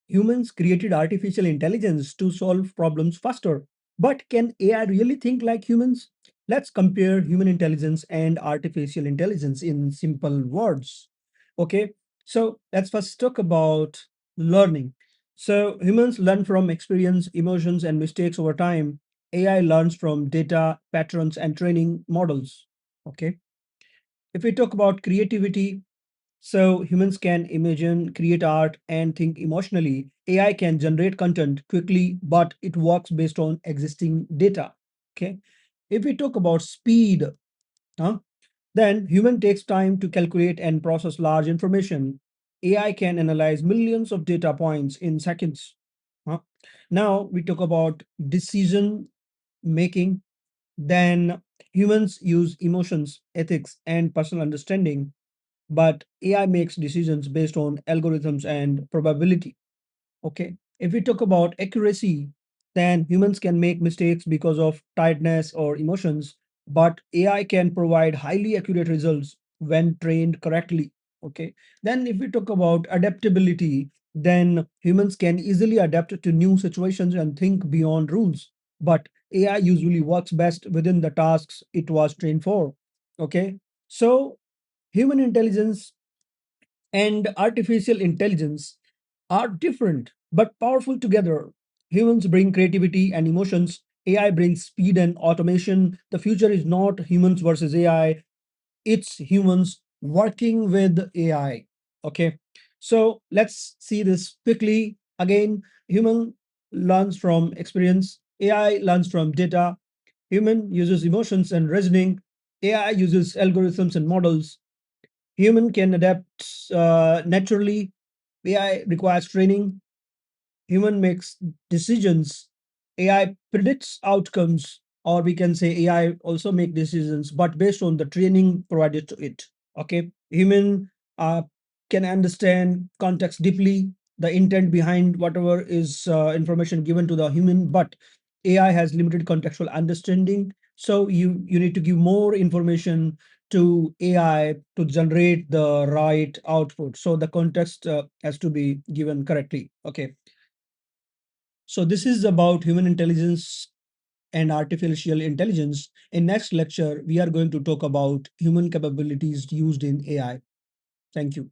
Humans created artificial intelligence to solve problems faster. But can AI really think like humans? Let's compare human intelligence and artificial intelligence in simple words. Okay, so let's first talk about learning. So humans learn from experience, emotions, and mistakes over time. AI learns from data, patterns, and training models. Okay, if we talk about creativity, so humans can imagine, create art, and think emotionally. AI can generate content quickly, but it works based on existing data. Okay. If we talk about speed, huh, then human takes time to calculate and process large information. AI can analyze millions of data points in seconds. Huh. Now we talk about decision making. Then humans use emotions, ethics, and personal understanding, but AI makes decisions based on algorithms and probability. Okay. If we talk about accuracy, then humans can make mistakes because of tiredness or emotions, but AI can provide highly accurate results when trained correctly. Okay. Then if we talk about adaptability, then humans can easily adapt to new situations and think beyond rules. But AI usually works best within the tasks it was trained for. Okay. So human intelligence and artificial intelligence are different but powerful together. Humans bring creativity and emotions. AI brings speed and automation. The future is not humans versus AI, it's humans working with AI. Okay. So let's see this quickly. Again, human learns from experience, AI learns from data, human uses emotions and reasoning, AI uses algorithms and models. Human can adapt naturally. AI requires training. Human makes decisions. AI predicts outcomes, or we can say AI also make decisions, but based on the training provided to it. Okay, human uh, can understand context deeply, the intent behind whatever is information given to the human, but AI has limited contextual understanding. So you need to give more information to AI to generate the right output. So the context has to be given correctly. Okay. So this is about human intelligence and artificial intelligence. In next lecture, we are going to talk about human capabilities used in AI. Thank you.